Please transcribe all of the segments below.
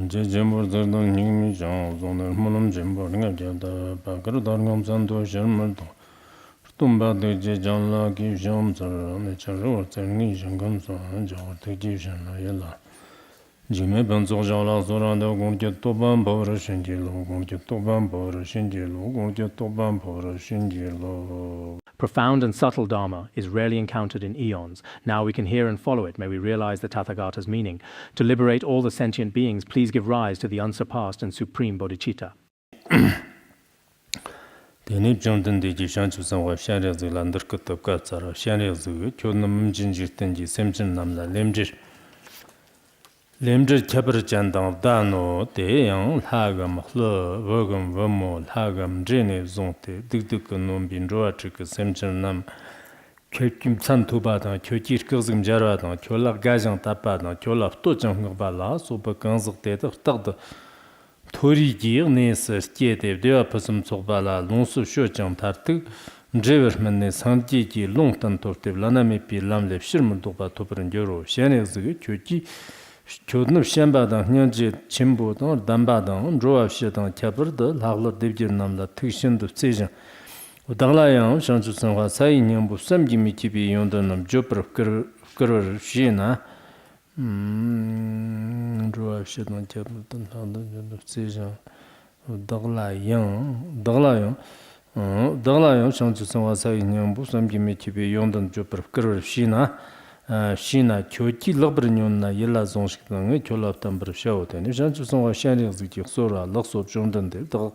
제 점보들도 님이 좀 오늘 물음 점보는 게다 바그로 다른 산도 점을도 tumba도 제 전라기 점서네 저로 저니 정감서 저 되지잖아 얘라 지금 번zo 전라 소란도 공제 또반 버르 신길로 공제 또반 버르 신길로 공제 또반 버르 신길로. Profound and subtle Dharma is rarely encountered in eons. Now we can hear and follow it. May we realize the Tathagata's meaning. To liberate all the sentient beings, please give rise to the unsurpassed and supreme bodhicitta. 대립 정든지 상주성과 샤려즈 란더크톱과 자라 샤려즈 교놈 진지든지 샘진 남라 렘저 캬버잔당 다노 대양 하감 흘 버금 버모 하감 제네 존테 득득 놈빈 로아츠크 샘진 남 교kim 찬투바다 교지르크즈금 자라다 교락 가장 답바다 교락 또정거발라 소버간즈데더 딱더 토리기르 네스 스티에데 데아파슴 속발라 롱수 쇼장 타르트 제버먼네 산지기 롱탄 토르테 라나메피 람렙 실문도바 토브른 요로 샤네즈기 교지 교드는 셴바당 현지 진보도 담바당 조합시당 캬버드 라글러 데비르남라 특신도 세정 우당라양 상주성과 사이년부 삼기미 TV 용도는 조프르 그르 시나 조합시당 캬버드 라글러 세정 우당라양 상주성과 사이년부 삼기미 TV 용도는 조프르 그르 시나 시나 교치 러브르뇽나 일라 zon식당의 교랍담 버샤오데니 잔주성과 샤리즈기 소라 럭소 좀던데 더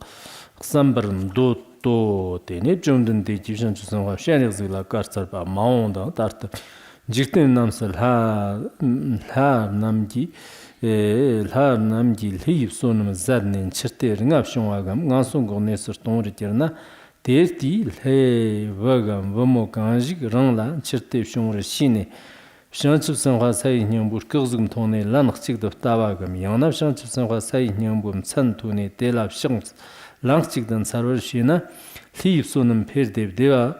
삼버는 도또 데니 좀던데 지산주성과 샤리즈라 카르사바 마온다 다르트 직된 남설 하 남기 하 남기 리입소는 자르는 칠테르 앞숑와감 간송고네서 동르티르나 데티 해 와감 버모간지 랑라 칠테 숑르 시네 샹츠성화 사이뇽부 그즈금 통네 란ық직도 따바금 양납 샹츠성화 사이뇽부 찬투네 텔랍 샹 랑ық직던 사르시나 리입소는 페르데브데와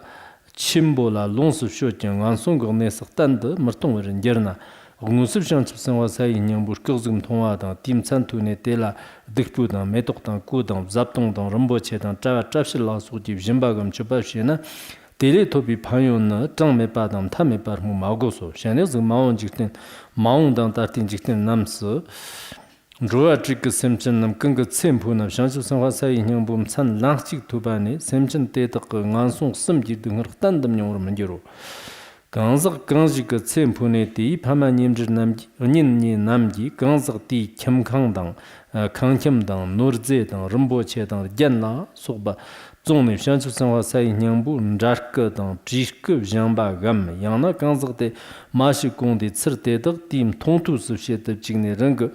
침보라 롱스 쇼정 안송고네 석단드 머통어른 게르나 응우습 샹츠성화 사이뇽부 그즈금 통화다 팀찬투네 텔라 득부다 메톡당 꾸당 잡동당 럼보체당 짜와 짭실라 소집 짐바금 주바시나 텔레토비 파요나 장메바담 타메바르무 마고소 샤네즈 마온 직된 마온당 따틴 직된 남스 로아트리크 셈천 남 끈거 셈푸나 샹수성화 사이뇽붐 산 랑직 두바니 셈천 때덕 안송 섬지 등을 단담용으로 만지로 강석 강지그 셈푸네티 파마님즈 남지 언인니 남지 강석티 겸강당 강겸당 노르제당 럼보체당 젠나 소바 종네 샹추성화 사이뇽부 자르거당 지스크 장바감 양나 강석데 마시공데 츠르데덕 팀 통투스셰데 직네 랑거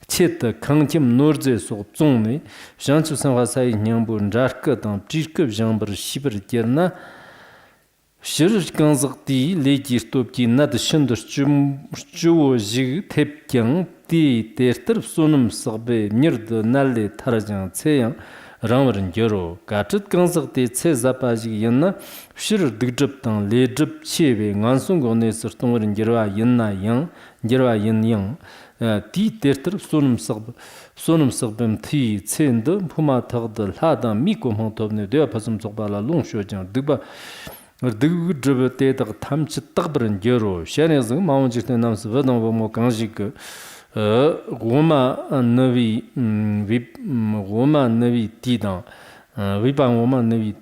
쳇다 강겸 노르제 소 종네 샹추성화 사이뇽부 자르거당 지스크 장버 시버 게르나 시르 강석디 레지스톱기 나드 신더 주오지 탭경 디 데르터 소눔 서베 미르드 날레 타라장 체양 랑머른 겨로 가트 강석디 체자파지 연나 시르 득접당 레접 체베 안송고네서 통어른 겨와 연나 양 겨와 연양 디 데르터 소눔 서베 티 첸드 푸마 타드 하다 미코몽 톱네 되어 파슴 속발라 롱쇼장 드바 드그드베테다 탐치 딱버른 겨로 샤네즈 마운지테 남스 버동보모 강지그 고마 너비 고마 너비 티당 위방 고마 너비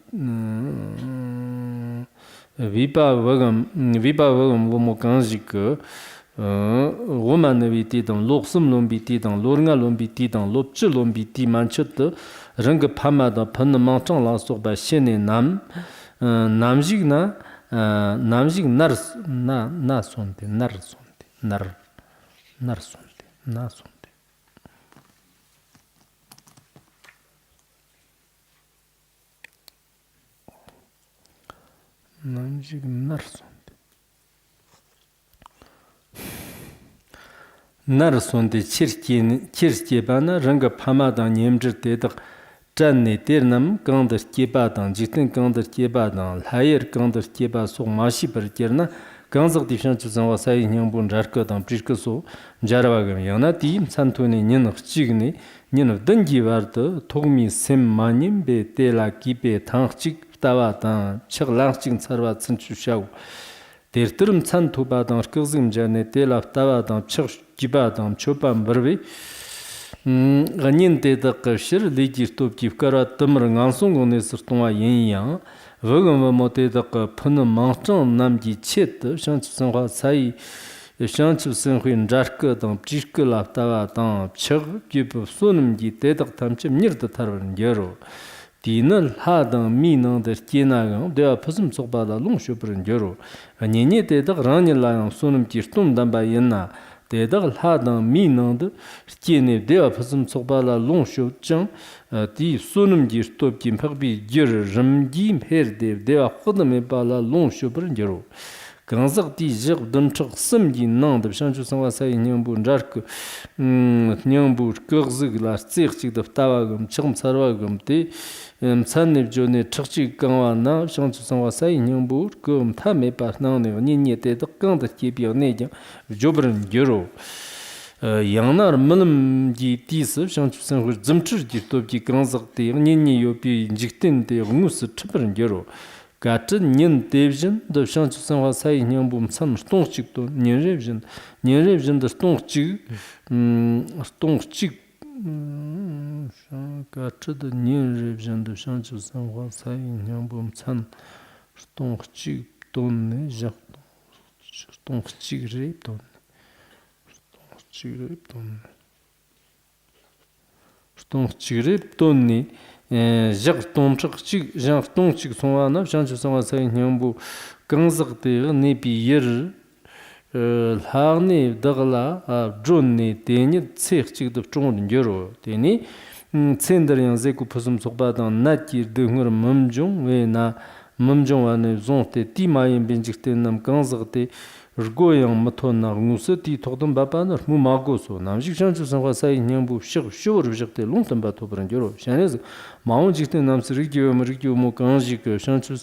위바버금 보모 강지그 고마 너비 티당 록슴 롬비 티당 로르가 롬비 티당 롭치 롬비 티 만쳤더 랑가 파마다 판망창 라소바 셴네 남 남직나 남직 나손데 나손데 남직 나손데 치르티바나 랑가 파마다 냠르데다 잔네 테르남 강더 케바당 지튼 강더 케바당 하이어 강더 케바 소 마시 버케르나 강석 디션츠선 와사이 형분 자르거던 브리크소 자라와금 야나티 산토니 년 흑직니 년 던기와르도 토미 셈마님 베텔라 기베 당직 따와다 척랑직 차르와 춘추샤고 데르트름 산토바던 흑즈임자네 텔라 따와다 척 기바던 초반 버비 ganinte qashir legir top kifkara tamr ngansong gone sirtwa yin yang wogam mote da phun mangchang namji chet shanchu sangwa sai shanchu sanghui njark dang pchik la ta dang chig gyp sunum gi te da tamche mir da tarwan gero dinal ha dang mi nang da kena gang de phusum sogba da long shobrin gero nyenye te da rani la sunum ki stum dam ba yinna 대덕을 하던 미능도 기내 대화 무슨 속발라 롱쇼장 디 소놈지 스톱긴 팍비 겨 름기 헤르데 대화 호드메 발라 롱쇼브른 저로 강석 디적 던척 섬기 난데 상주 상와 사이 냥부 자르크 냥부 거즈글라 찌르치도 타와금 쳔 사르와금티 산립 존에 척지 강와나 상주 상와 사이 냥부 금 타메 파나네 니니테 덕강다 기비오네죠 조브른 저로 양나르 물음지 디스 상주 상후 점치지 또비 강석 디 니니 요비 직된데 무스 쳔브른 저로 같은 년 대비전 더 상주 상화 사이 냥부 산 스통직도 년레비전 더 스통직 스통직 같은 년레비전 더 상주 상화 사이 냥부 산 스통직 돈네 작 스통직 돈 스통직 돈니 ᱡᱟᱜ ᱛᱚᱱᱪᱤᱜ ᱡᱟᱜ ᱛᱚᱱᱪᱤᱜ ᱥᱚᱣᱟᱱᱟ ᱡᱟᱱᱪᱩ ᱥᱚᱣᱟ ᱥᱟᱭ ᱧᱟᱢᱵᱩ ᱠᱟᱝᱡᱟᱜ ᱛᱮ ᱱᱮᱯᱤ ᱭᱮᱨ ᱞᱦᱟᱜᱱᱤ ᱫᱟᱜᱞᱟ ᱡᱚᱱᱱᱤ ᱛᱮᱱᱤ ᱪᱮᱜᱪᱤᱜ ᱫᱚ ᱪᱚᱝ ᱡᱚᱨᱚ ᱛᱮᱱᱤ ᱪᱮᱱᱫᱟᱨᱭᱟᱱ ᱡᱮᱠᱩ ᱯᱷᱩᱥᱩᱢ ᱥᱚᱜᱵᱟᱫᱟᱱ ᱱᱟᱪᱤ ᱫᱩᱝᱨ ᱢᱢᱡᱚᱝ ᱣᱮᱱᱟ ᱢᱢᱡᱚᱝ ᱣᱟᱱᱮ ᱡᱚᱱᱛᱮ ᱛᱤᱢᱟᱭᱮᱱ ᱵᱤᱱᱡᱤᱠᱛᱮ ᱱᱟᱢ ᱠᱟᱝᱡᱟᱜ ᱛᱮ 르고양 마토나 무스티 토든 바바나 무마고소 남식 장주 상화 사이 냥부 쇼르 적대 롱탄 바토 브란교로 샤네즈 마운직대 남스 리기오 모 강지 그 샹추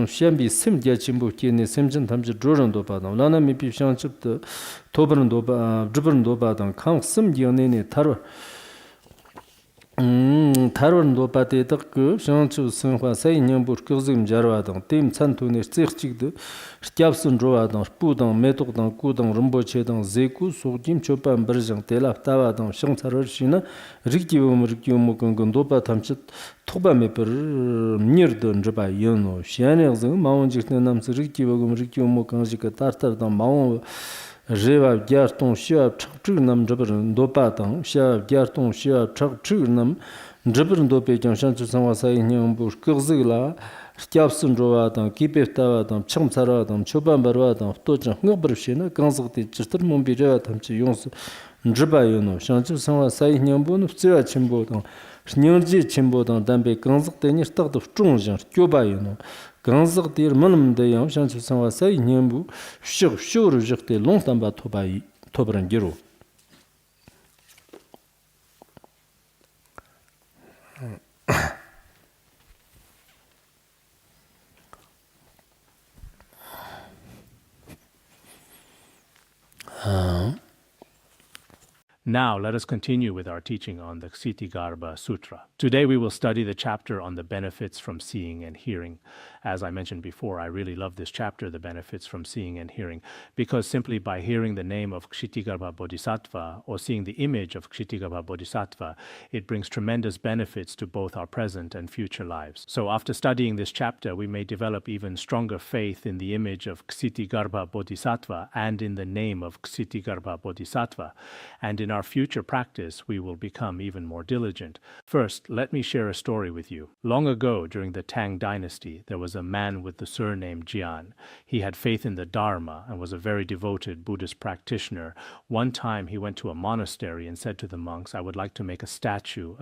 샹비 심디아 침부 키네 심진 담지 조런도 바다 나나 미피 샹춥도 토브른도 바 드브른도 바다 강 심디오네네 타로 타론도 바테다 그 샹추 선화 사이 냥부 그즈임 자르와당 팀 찬토네 찌르치도 스캡슨 조와당 뿌당 메토당 꾸당 rum보체당 제쿠 소김 초판 버정 텔랍타와당 샹차르시나 리기오모 건건도바 탐치 토바메 버 니르던 저바 요노 샤네즈 마운직네 남스 리기오모 간지가 타르타당 마운 제바 갸르톤 시압 척추 남 저버는 도파당 시압 갸르톤 시압 척추 남 저버는 도페 장산주 상화사이 냥부 그즈글라 스캡슨 조와당 기페타와당 첨사라당 초반바라당 또장 흥버르시나 강석티 찌르 몸비자 탐치 용스 저바요노 샹주 상화사이 냥부는 츠야 침보당 신영지 침보당 담베 강석테니 스탁도 중장 교바요노 강석 딜 문음데 양 샹추 상화 사이 냠부 쇼르 적대 롱탄바 토바이 토브란 기로 Now, let us continue with our teaching on the Ksitigarbha Sutra. Today, we will study the chapter on the benefits from seeing and hearing. As I mentioned before, I really love this chapter, the benefits from seeing and hearing, because simply by hearing the name of Ksitigarbha Bodhisattva or seeing the image of Ksitigarbha Bodhisattva, it brings tremendous benefits to both our present and future lives. So after studying this chapter, we may develop even stronger faith in the image of Ksitigarbha Bodhisattva and in the name of Ksitigarbha Bodhisattva. And in our future practice, we will become even more diligent. First, let me share a story with you. Long ago, during the Tang dynasty, there was a man with the surname Jian. He had faith in the Dharma and was a very devoted Buddhist practitioner. One time, he went to a monastery and said to the monks, "I would like to make a statue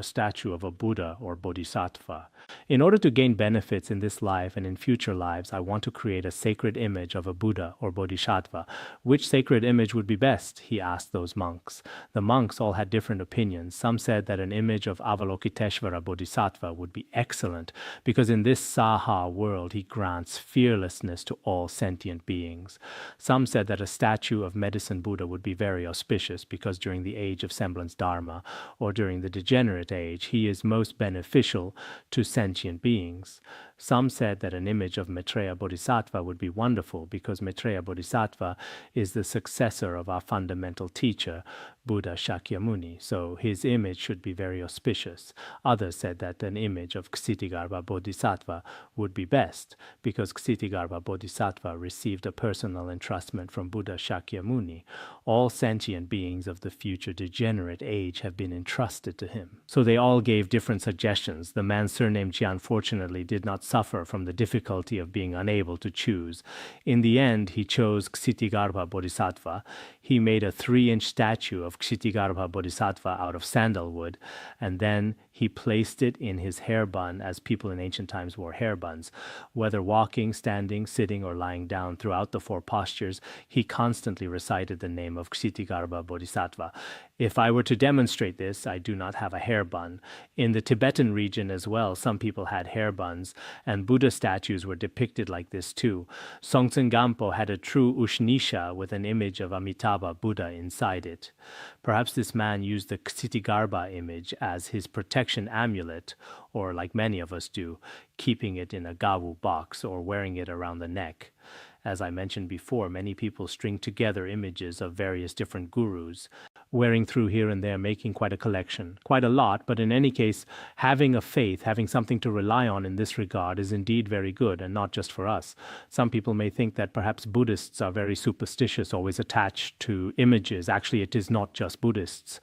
of a Buddha or Bodhisattva. In order to gain benefits in this life and in future lives, I want to create a sacred image of a Buddha or Bodhisattva. Which sacred image would be best?" he asked those monks. The The monks all had different opinions. Some said that an image of Avalokiteshvara Bodhisattva would be excellent because in this Saha world he grants fearlessness to all sentient beings. Some said that a statue of Medicine Buddha would be very auspicious because during the age of semblance Dharma, or during the degenerate age, he is most beneficial to sentient beings. Some said that an image of Maitreya Bodhisattva would be wonderful because Maitreya Bodhisattva is the successor of our fundamental teacher, Buddha Shakyamuni, so his image should be very auspicious. Others said that an image of Ksitigarbha Bodhisattva would be best because Ksitigarbha Bodhisattva received a personal entrustment from Buddha Shakyamuni. All sentient beings of the future degenerate age have been entrusted to him. So they all gave different suggestions. The man surnamed Jian fortunately did not suffer from the difficulty of being unable to choose. In the end, he chose Ksitigarbha Bodhisattva. He made a 3-inch statue of Ksitigarbha Bodhisattva out of sandalwood, and then he placed it in his hair bun, as people in ancient times wore hair buns. Whether walking, standing, sitting, or lying down throughout the 4 postures, he constantly recited the name of Ksitigarbha Bodhisattva. If I were to demonstrate this, I do not have a hair bun. In the Tibetan region as well, some people had hair buns, and Buddha statues were depicted like this too. Songtsen Gampo had a true Ushnisha with an image of Amitabha Buddha inside it. Perhaps this man used the Ksitigarbha image as his protection amulet, or like many of us do, keeping it in a gawu box or wearing it around the neck. As I mentioned before, many people string together images of various different gurus, wearing through here and there, making quite a collection. Quite a lot, but in any case, having a faith, having something to rely on in this regard is indeed very good, and not just for us. Some people may think that perhaps Buddhists are very superstitious, always attached to images. Actually, it is not just Buddhists.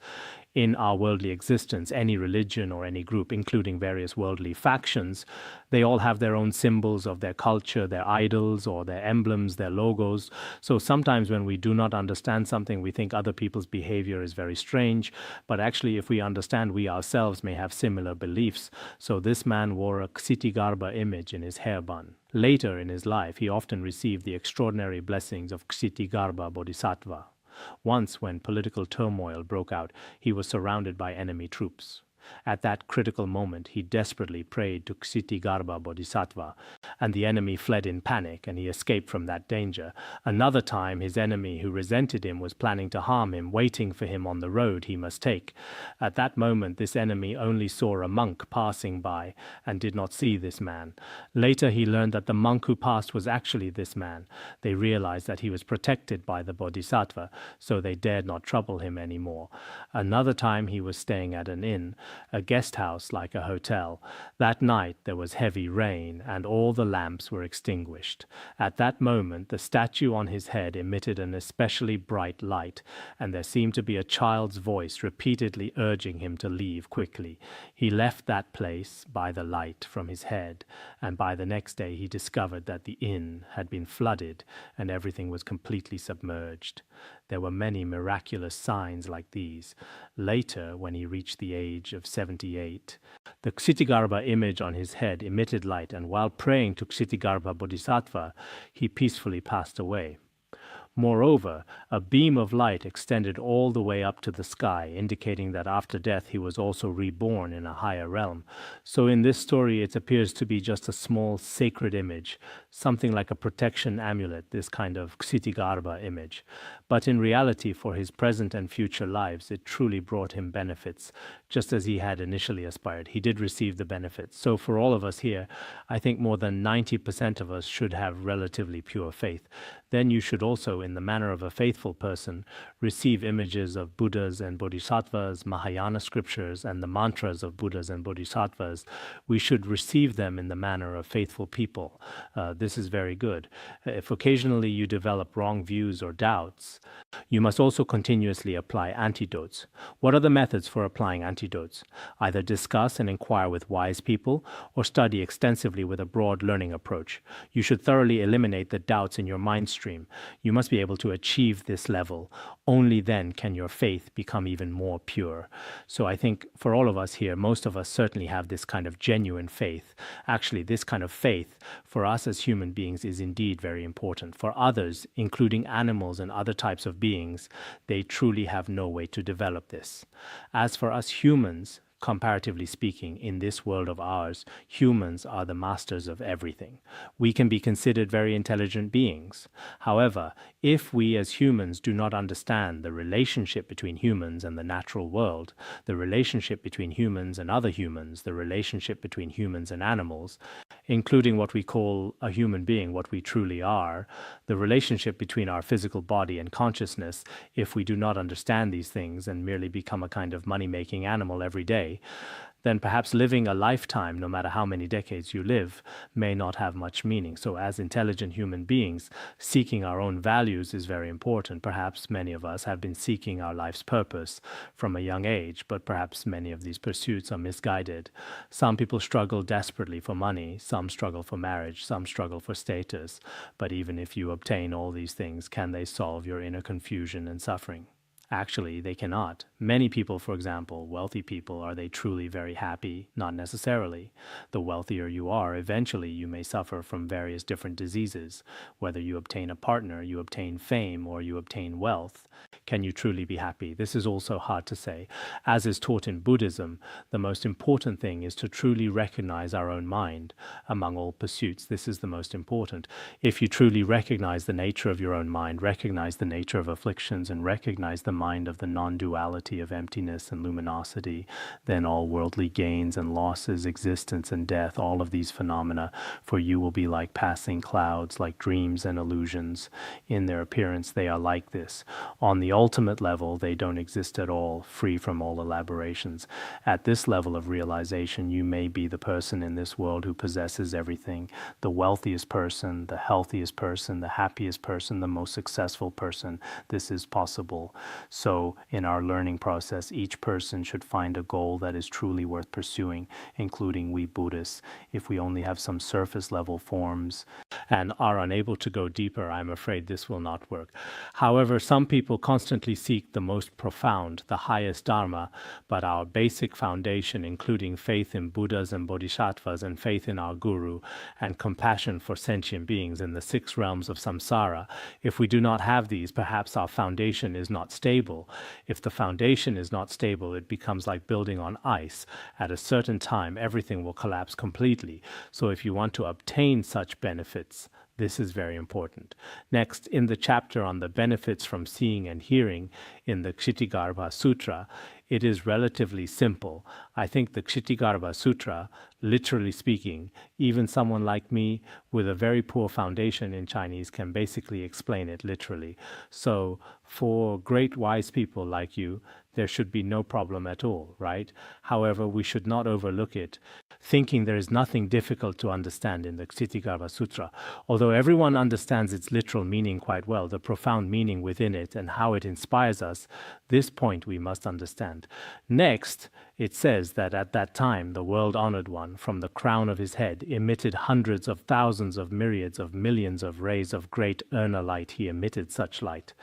In our worldly existence, any religion or any group, including various worldly factions, they all have their own symbols of their culture, their idols or their emblems, their logos. So sometimes when we do not understand something, we think other people's behavior is very strange. But actually, if we understand, we ourselves may have similar beliefs. So this man wore a Ksitigarbha image in his hair bun. Later in his life, he often received the extraordinary blessings of Ksitigarbha Bodhisattva. Once, when political turmoil broke out, he was surrounded by enemy troops. At that critical moment, he desperately prayed to Ksitigarbha Bodhisattva, and the enemy fled in panic, and he escaped from that danger. Another time, his enemy, who resented him, was planning to harm him, waiting for him on the road he must take. At that moment, this enemy only saw a monk passing by and did not see this man. Later, he learned that the monk who passed was actually this man. They realized that he was protected by the Bodhisattva, so they dared not trouble him anymore. Another time, he was staying at an inn, a guest house like a hotel. That night there was heavy rain, and all the lamps were extinguished. At that moment the statue on his head emitted an especially bright light, and there seemed to be a child's voice repeatedly urging him to leave quickly. He left that place by the light from his head, and by the next day he discovered that the inn had been flooded and everything was completely submerged. There were many miraculous signs like these. Later, when he reached the age of 78, the Ksitigarbha image on his head emitted light, and while praying to Ksitigarbha Bodhisattva, he peacefully passed away. Moreover, a beam of light extended all the way up to the sky, indicating that after death he was also reborn in a higher realm. So in this story it appears to be just a small sacred image, something like a protection amulet, this kind of Ksitigarbha image. But in reality, for his present and future lives, it truly brought him benefits, just as he had initially aspired. He did receive the benefits. So for all of us here, I think more than 90% of us should have relatively pure faith. Then you should also, in the manner of a faithful person, receive images of Buddhas and Bodhisattvas, Mahayana scriptures, and the mantras of Buddhas and Bodhisattvas. We should receive them in the manner of faithful people. This is very good. If occasionally you develop wrong views or doubts, you must also continuously apply antidotes. What are the methods for applying antidotes? Either discuss and inquire with wise people, or study extensively with a broad learning approach. You should thoroughly eliminate the doubts in your mind stream. You must be be able to achieve this level, only then can your faith become even more pure. So I think for all of us here, most of us certainly have this kind of genuine faith. Actually, this kind of faith for us as human beings is indeed very important. For others, including animals and other types of beings, they truly have no way to develop this. As for us humans, comparatively speaking, in this world of ours, humans are the masters of everything. We can be considered very intelligent beings. However, if we as humans do not understand the relationship between humans and the natural world, the relationship between humans and other humans, the relationship between humans and animals, including what we call a human being, what we truly are, the relationship between our physical body and consciousness, if we do not understand these things and merely become a kind of money-making animal every day, then perhaps living a lifetime, no matter how many decades you live, may not have much meaning. So as intelligent human beings, seeking our own values is very important. Perhaps many of us have been seeking our life's purpose from a young age, but perhaps many of these pursuits are misguided. Some people struggle desperately for money, some struggle for marriage, some struggle for status. But even if you obtain all these things, can they solve your inner confusion and suffering? Actually, they cannot. Many people, for example, wealthy people, are they truly very happy? Not necessarily. The wealthier you are, eventually you may suffer from various different diseases. Whether you obtain a partner, you obtain fame, or you obtain wealth, can you truly be happy? This is also hard to say. As is taught in Buddhism, the most important thing is to truly recognize our own mind. Among all pursuits, this is the most important. If you truly recognize the nature of your own mind, recognize the nature of afflictions, and recognize the mind of the non-duality of emptiness and luminosity, then all worldly gains and losses, existence and death, all of these phenomena for you will be like passing clouds, like dreams and illusions. In their appearance, they are like this. On the ultimate level, they don't exist at all, free from all elaborations. At this level of realization, you may be the person in this world who possesses everything, the wealthiest person, the healthiest person, the happiest person, the most successful person. This is possible. So in our learning process, each person should find a goal that is truly worth pursuing, including we Buddhists. If we only have some surface level forms and are unable to go deeper, I'm afraid this will not work. However, some people constantly seek the most profound, the highest Dharma, but our basic foundation, including faith in Buddhas and Bodhisattvas and faith in our Guru and compassion for sentient beings in the 6 realms of samsara, if we do not have these, perhaps our foundation is not stable. If the foundation is not stable, it becomes like building on ice. At a certain time, everything will collapse completely. So if you want to obtain such benefits, this is very important. Next, in the chapter on the benefits from seeing and hearing in the Ksitigarbha Sutra, it is relatively simple. I think the Ksitigarbha Sutra, literally speaking, even someone like me with a very poor foundation in Chinese can basically explain it literally. So for great wise people like you, there should be no problem at all, right? However, we should not overlook it, thinking there is nothing difficult to understand in the Ksitigarbha Sutra. Although everyone understands its literal meaning quite well, the profound meaning within it and how it inspires us, this point we must understand. Next, it says that at that time, the world-honored one, from the crown of his head, emitted hundreds of thousands of myriads of millions of rays of great urna light. He emitted such light.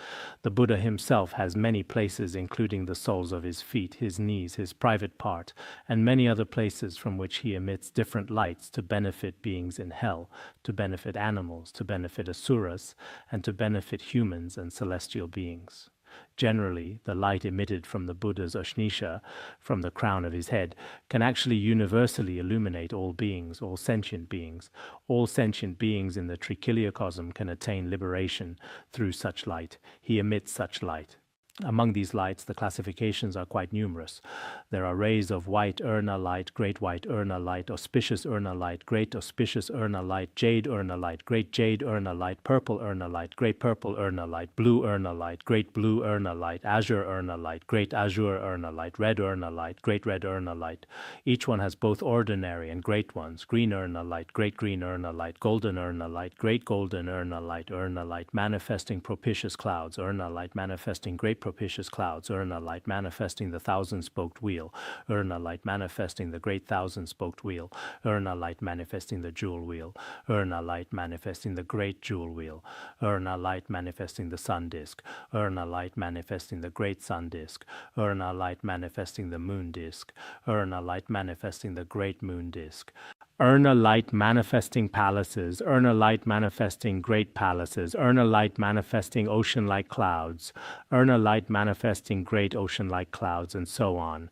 The Buddha himself has many places, including the soles of his feet, his knees, his private part, and many other places from which he emits different lights to benefit beings in hell, to benefit animals, to benefit asuras, and to benefit humans and celestial beings. Generally, the light emitted from the Buddha's Ushnisha, from the crown of his head, can actually universally illuminate all beings, all sentient beings. All sentient beings in the Trichiliocosm can attain liberation through such light. He emits such light. Among these lights, the classifications are quite numerous. There are rays of white urna light, great white urna light, auspicious urna light, great auspicious urna light, jade urna light, great jade urna light, purple urna light, great purple urna light, blue urna light, great blue urna light, azure urna light, great azure urna light, red urna light, great red urna light. Each one has both ordinary and great ones. Green urna light, great green urna light, golden urna light, great golden urna light manifesting propitious clouds, urna light manifesting great propitious clouds, Urna light manifesting the thousand-spoked wheel, Urna light manifesting the great thousand-spoked wheel, Urna light manifesting the jewel wheel, Urna light manifesting the great jewel wheel, Urna light manifesting the sun disk, Urna light manifesting the great sun disk, Urna light manifesting the moon disk, Urna light manifesting the great moon disk, Urna light manifesting palaces, Urna light manifesting great palaces, Urna light manifesting ocean-like clouds, Urna light manifesting great ocean-like clouds, and so on.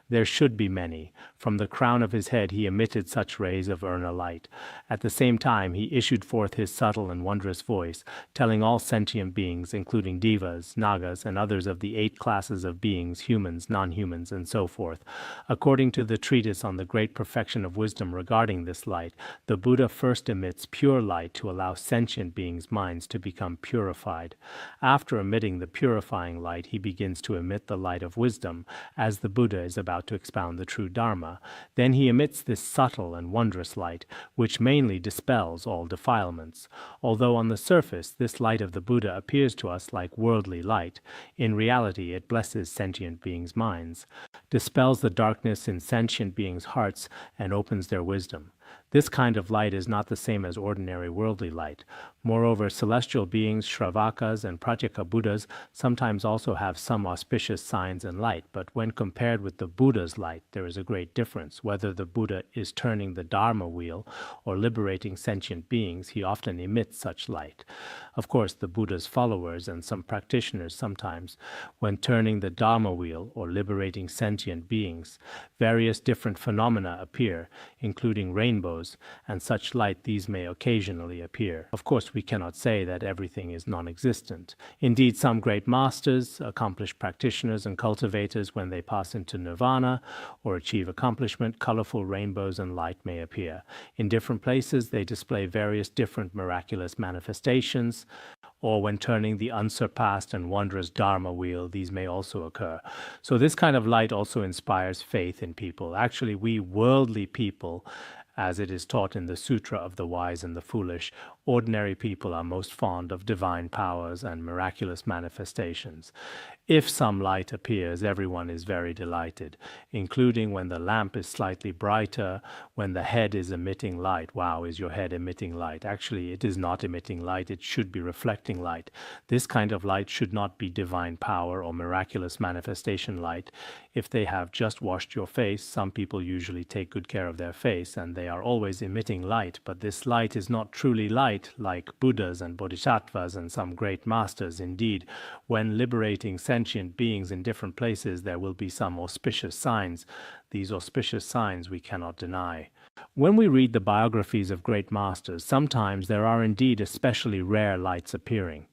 There should be many. From the crown of his head he emitted such rays of Urna light. At the same time he issued forth his subtle and wondrous voice, telling all sentient beings, including devas, nagas, and others of the 8 classes of beings, humans, non-humans, and so forth. According to the treatise on the great perfection of wisdom regarding this light, the Buddha first emits pure light to allow sentient beings' minds to become purified. After emitting the purifying light, he begins to emit the light of wisdom, as the Buddha is about to expound the true Dharma. Then he emits this subtle and wondrous light, which mainly dispels all defilements. Although on the surface this light of the Buddha appears to us like worldly light, in reality it blesses sentient beings' minds, dispels the darkness in sentient beings' hearts, and opens their wisdom. This kind of light is not the same as ordinary worldly light. Moreover, celestial beings, Shravakas, and Pratyeka Buddhas sometimes also have some auspicious signs and light, but when compared with the Buddha's light, there is a great difference. Whether the Buddha is turning the Dharma wheel or liberating sentient beings, he often emits such light. Of course, the Buddha's followers and some practitioners sometimes, when turning the Dharma wheel or liberating sentient beings, various different phenomena appear, including rainbows, and such light these may occasionally appear. Of course, we cannot say that everything is non-existent. Indeed, some great masters, accomplished practitioners, and cultivators, when they pass into nirvana or achieve accomplishment, colorful rainbows and light may appear. In different places, they display various different miraculous manifestations, or when turning the unsurpassed and wondrous Dharma wheel, these may also occur. So this kind of light also inspires faith in people. Actually, we worldly people, as it is taught in the Sutra of the Wise and the Foolish, ordinary people are most fond of divine powers and miraculous manifestations. If some light appears, everyone is very delighted, including when the lamp is slightly brighter, when the head is emitting light. Wow, is your head emitting light? Actually, it is not emitting light, it should be reflecting light. This kind of light should not be divine power or miraculous manifestation light. If they have just washed your face, some people usually take good care of their face, and they are always emitting light, but this light is not truly light, like Buddhas and Bodhisattvas and some great masters. Indeed, when liberating sentient beings in different places, there will be some auspicious signs. These auspicious signs we cannot deny. When we read the biographies of great masters, sometimes there are indeed especially rare lights appearing.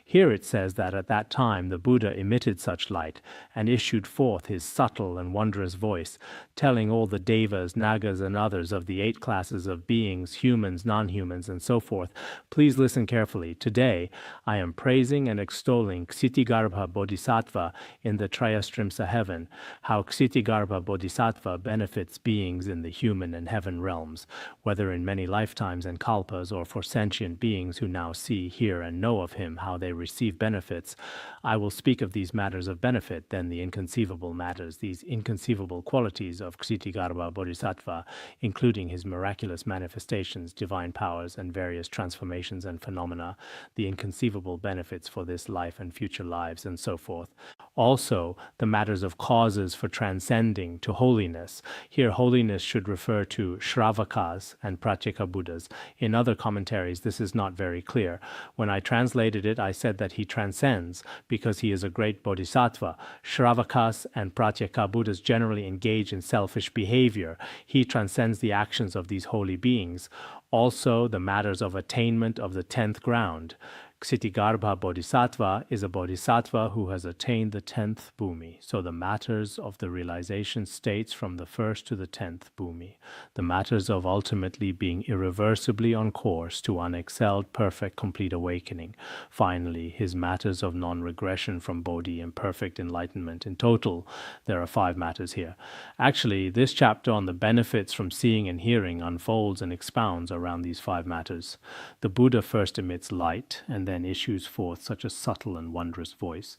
Here it says that at that time the Buddha emitted such light and issued forth his subtle and wondrous voice, telling all the devas, nagas, and others of the 8 classes of beings, humans, non-humans, and so forth. Please listen carefully. Today I am praising and extolling Ksitigarbha Bodhisattva in the Trayastrimsa heaven, how Ksitigarbha Bodhisattva benefits beings in the human and heaven realms, whether in many lifetimes and kalpas or for sentient beings who now see, hear, and know of him, how they receive benefits. I will speak of these matters of benefit, then the inconceivable matters, these inconceivable qualities of Ksitigarbha Bodhisattva, including his miraculous manifestations, divine powers, and various transformations and phenomena, the inconceivable benefits for this life and future lives, and so forth. Also, the matters of causes for transcending to holiness. Here, holiness should refer to Shravakas and Pratyeka Buddhas. In other commentaries, this is not very clear. When I translated it, I said that he transcends because he is a great bodhisattva. Shravakas and Pratyeka Buddhas generally engage in selfish behavior. He transcends the actions of these holy beings. Also, the matters of attainment of the 10th ground. Ksitigarbha Bodhisattva is a bodhisattva who has attained the 10th bhumi. So the matters of the realization states from the 1st to the 10th bhumi. The matters of ultimately being irreversibly on course to unexcelled, perfect, complete awakening. Finally, his matters of non-regression from bodhi and perfect enlightenment. In total, there are 5 matters here. Actually, this chapter on the benefits from seeing and hearing unfolds and expounds around these 5 matters. The Buddha first emits light, and then issues forth such a subtle and wondrous voice,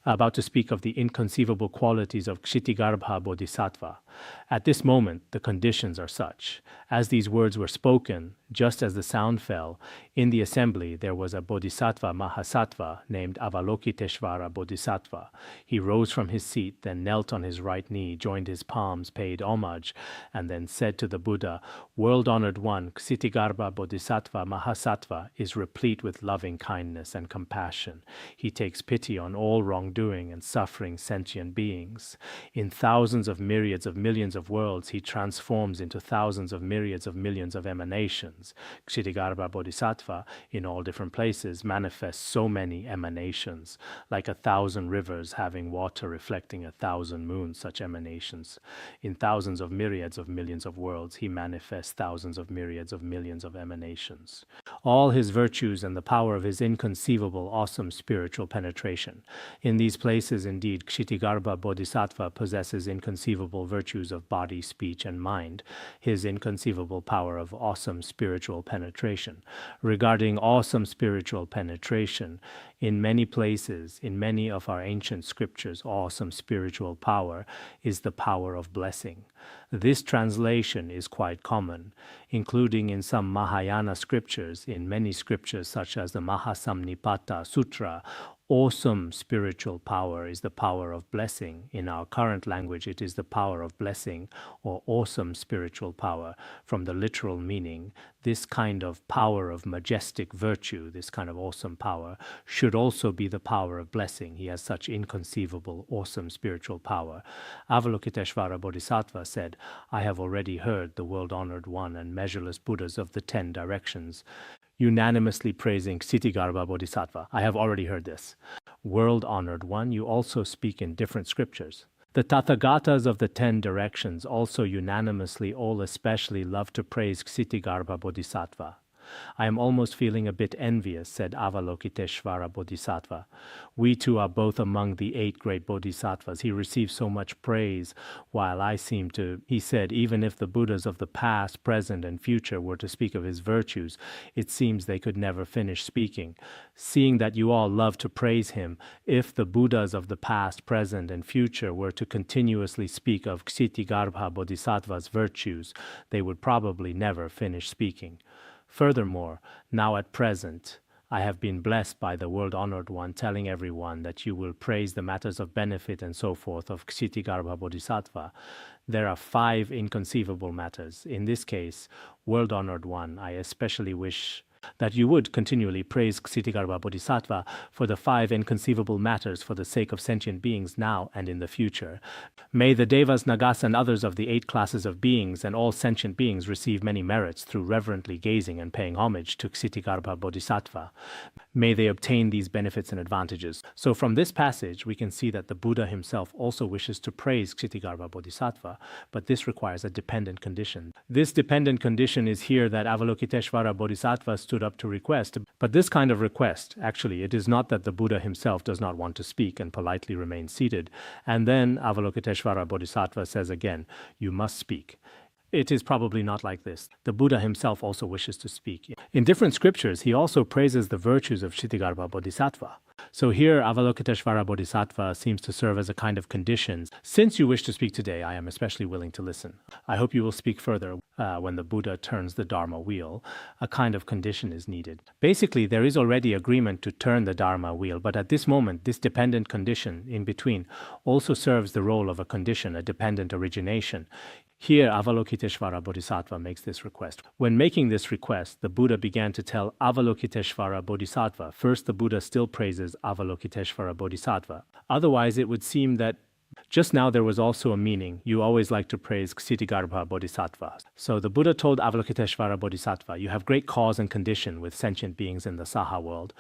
about to speak of the inconceivable qualities of Ksitigarbha Bodhisattva. At this moment, the conditions are such. As these words were spoken, just as the sound fell, in the assembly there was a Bodhisattva Mahasattva named Avalokiteshvara Bodhisattva. He rose from his seat, then knelt on his right knee, joined his palms, paid homage, and then said to the Buddha, "World-honored one, Ksitigarbha Bodhisattva Mahasattva is replete with loving kindness and compassion. He takes pity on all wrongdoing and suffering sentient beings. In thousands of myriads of millions of worlds, he transforms into thousands of myriads of millions of emanations. Ksitigarbha Bodhisattva, in all different places, manifests so many emanations, like 1,000 rivers having water reflecting 1,000 moons, such emanations. In thousands of myriads of millions of worlds, he manifests thousands of myriads of millions of emanations. All his virtues and the power of his inconceivable, awesome spiritual penetration. In these places, indeed, Ksitigarbha Bodhisattva possesses inconceivable virtues of body, speech, and mind, his inconceivable power of awesome spiritual penetration. Regarding awesome spiritual penetration, in many places, in many of our ancient scriptures, awesome spiritual power is the power of blessing. This translation is quite common, including in some Mahayana scriptures, in many scriptures such as the Mahasamnipata Sutra. Awesome spiritual power is the power of blessing. In our current language, it is the power of blessing, or awesome spiritual power. From the literal meaning, this kind of power of majestic virtue, this kind of awesome power, should also be the power of blessing. He has such inconceivable, awesome spiritual power. Avalokiteshvara Bodhisattva said, "I have already heard the world-honored one and measureless Buddhas of the 10 directions unanimously praising Ksitigarbha Bodhisattva. I have already heard this. World-honored one, you also speak in different scriptures. The Tathagatas of the 10 directions also unanimously all especially love to praise Ksitigarbha Bodhisattva. I am almost feeling a bit envious," said Avalokiteshvara Bodhisattva. "We two are both among the 8 great Bodhisattvas. He receives so much praise, while I seem to," he said, "even if the Buddhas of the past, present, and future were to speak of his virtues, it seems they could never finish speaking. Seeing that you all love to praise him, if the Buddhas of the past, present, and future were to continuously speak of Ksitigarbha Bodhisattva's virtues, they would probably never finish speaking. Furthermore, now at present, I have been blessed by the world-honored one telling everyone that you will praise the matters of benefit and so forth of Ksitigarbha Bodhisattva. There are 5 inconceivable matters. In this case, world-honored one, I especially wish that you would continually praise Ksitigarbha Bodhisattva for the 5 inconceivable matters for the sake of sentient beings now and in the future. May the Devas, Nagas, and others of the 8 classes of beings and all sentient beings receive many merits through reverently gazing and paying homage to Ksitigarbha Bodhisattva. May they obtain these benefits and advantages." So from this passage, we can see that the Buddha himself also wishes to praise Ksitigarbha Bodhisattva, but this requires a dependent condition. This dependent condition is here that Avalokiteshvara Bodhisattva stood up to request. But this kind of request, actually, it is not that the Buddha himself does not want to speak and politely remain seated. And then Avalokiteshvara Bodhisattva says again, "You must speak." It is probably not like this. The Buddha himself also wishes to speak. In different scriptures, he also praises the virtues of Ksitigarbha Bodhisattva. So here, Avalokiteshvara Bodhisattva seems to serve as a kind of condition. Since you wish to speak today, I am especially willing to listen. I hope you will speak further when the Buddha turns the Dharma wheel. A kind of condition is needed. Basically, there is already agreement to turn the Dharma wheel, but at this moment, this dependent condition in between also serves the role of a condition, a dependent origination. Here, Avalokiteshvara Bodhisattva makes this request. When making this request, the Buddha began to tell Avalokiteshvara Bodhisattva. First, the Buddha still praises Avalokiteshvara Bodhisattva. Otherwise, it would seem that just now there was also a meaning. You always like to praise Ksitigarbha Bodhisattva. So the Buddha told Avalokiteshvara Bodhisattva, "You have great cause and condition with sentient beings in the Saha world.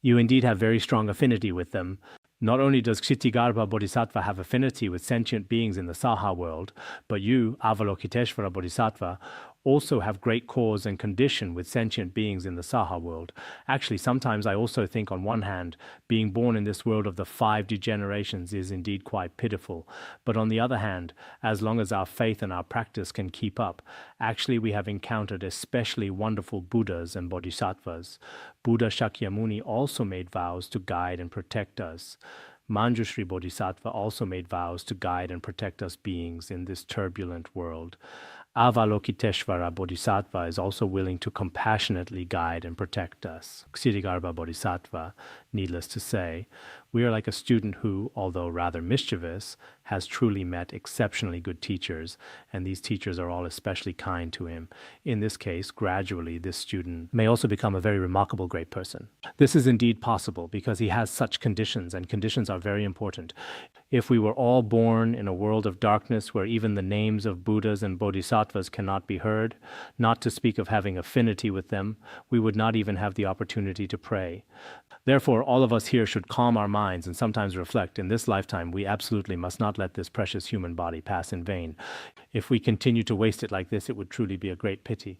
You indeed have very strong affinity with them. Not only does Ksitigarbha Bodhisattva have affinity with sentient beings in the Saha world, but you, Avalokiteshvara Bodhisattva, also have great cause and condition with sentient beings in the Saha world. Actually, sometimes I also think, on one hand, being born in this world of the 5 degenerations is indeed quite pitiful. But on the other hand, as long as our faith and our practice can keep up, actually we have encountered especially wonderful Buddhas and Bodhisattvas. Buddha Shakyamuni also made vows to guide and protect us. Manjushri Bodhisattva also made vows to guide and protect us beings in this turbulent world. Avalokiteshvara Bodhisattva is also willing to compassionately guide and protect us. Ksitigarbha Bodhisattva, needless to say, we are like a student who, although rather mischievous, has truly met exceptionally good teachers, and these teachers are all especially kind to him. In this case, gradually, this student may also become a very remarkable great person. This is indeed possible because he has such conditions, and conditions are very important. If we were all born in a world of darkness where even the names of Buddhas and Bodhisattvas cannot be heard, not to speak of having affinity with them, we would not even have the opportunity to pray. Therefore, all of us here should calm our minds and sometimes reflect, in this lifetime we absolutely must not let this precious human body pass in vain. If we continue to waste it like this, it would truly be a great pity.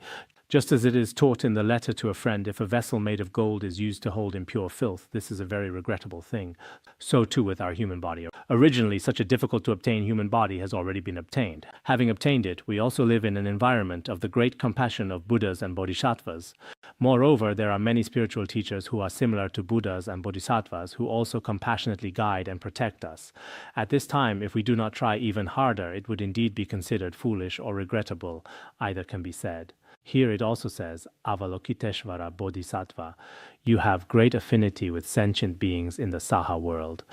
Just as it is taught in the letter to a friend, if a vessel made of gold is used to hold impure filth, this is a very regrettable thing. So too with our human body. Originally, such a difficult to obtain human body has already been obtained. Having obtained it, we also live in an environment of the great compassion of Buddhas and Bodhisattvas. Moreover, there are many spiritual teachers who are similar to Buddhas and Bodhisattvas who also compassionately guide and protect us. At this time, if we do not try even harder, it would indeed be considered foolish or regrettable. Either can be said. Here it also says, Avalokiteshvara Bodhisattva, you have great affinity with sentient beings in the Saha world,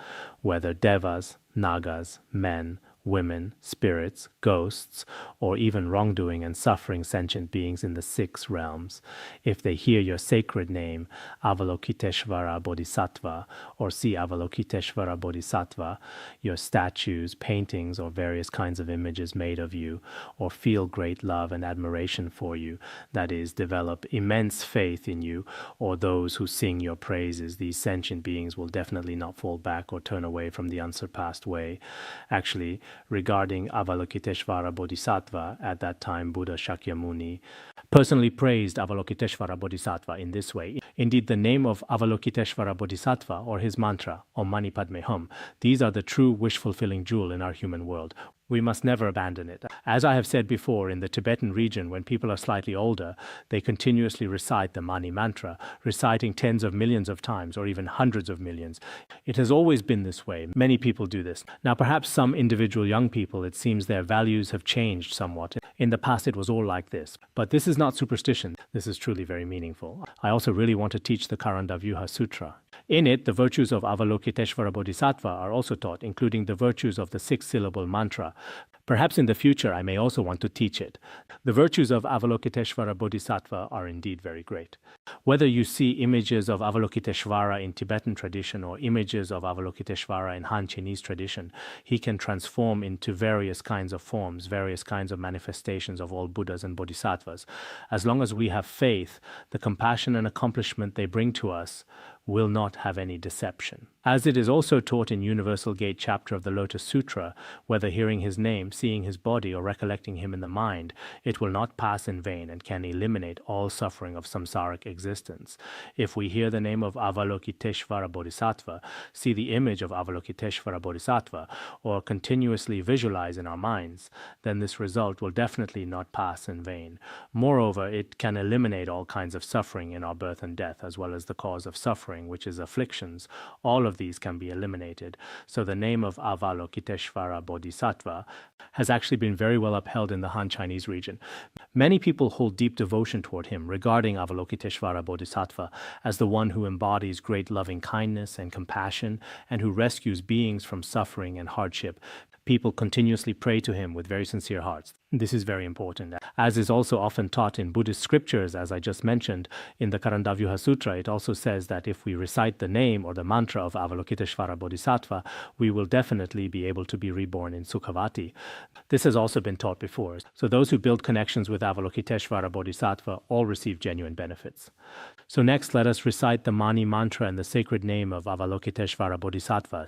whether devas, nagas, men, women, spirits, ghosts, or even wrongdoing and suffering sentient beings in the 6 realms. If they hear your sacred name, Avalokiteshvara Bodhisattva, or see Avalokiteshvara Bodhisattva, your statues, paintings, or various kinds of images made of you, or feel great love and admiration for you, that is, develop immense faith in you, or those who sing your praises, these sentient beings will definitely not fall back or turn away from the unsurpassed way. Actually, regarding Avalokiteshvara Bodhisattva, at that time Buddha Shakyamuni personally praised Avalokiteshvara Bodhisattva in this way. Indeed, the name of Avalokiteshvara Bodhisattva, or his mantra, Om Mani Padme Hum, these are the true wish-fulfilling jewel in our human world. We must never abandon it. As I have said before, in the Tibetan region, when people are slightly older, they continuously recite the Mani mantra, reciting tens of millions of times, or even hundreds of millions. It has always been this way. Many people do this. Now, perhaps some individual young people, it seems their values have changed somewhat. In the past, it was all like this. But this is not superstition. This is truly very meaningful. I also really want to teach the Ksitigarbha Sutra. In it, the virtues of Avalokiteshvara Bodhisattva are also taught, including the virtues of the 6-syllable mantra. Perhaps in the future I may also want to teach it. The virtues of Avalokiteshvara Bodhisattva are indeed very great. Whether you see images of Avalokiteshvara in Tibetan tradition or images of Avalokiteshvara in Han Chinese tradition, he can transform into various kinds of forms, various kinds of manifestations of all Buddhas and Bodhisattvas. As long as we have faith, the compassion and accomplishment they bring to us will not have any deception. As it is also taught in Universal Gate chapter of the Lotus Sutra, whether hearing his name, seeing his body, or recollecting him in the mind, it will not pass in vain and can eliminate all suffering of samsaric existence. If we hear the name of Avalokiteshvara Bodhisattva, see the image of Avalokiteshvara Bodhisattva, or continuously visualize in our minds, then this result will definitely not pass in vain. Moreover, it can eliminate all kinds of suffering in our birth and death, as well as the cause of suffering, which is afflictions. All of these can be eliminated. So the name of Avalokiteshvara Bodhisattva has actually been very well upheld in the Han Chinese region. Many people hold deep devotion toward him, regarding Avalokiteshvara Bodhisattva as the one who embodies great loving kindness and compassion, and who rescues beings from suffering and hardship. People continuously pray to him with very sincere hearts. This is very important. As is also often taught in Buddhist scriptures, as I just mentioned, in the Ksitigarbha Sutra, it also says that if we recite the name or the mantra of Avalokiteshvara Bodhisattva, we will definitely be able to be reborn in Sukhavati. This has also been taught before. So those who build connections with Avalokiteshvara Bodhisattva all receive genuine benefits. So next, let us recite the Mani mantra and the sacred name of Avalokiteshvara Bodhisattva.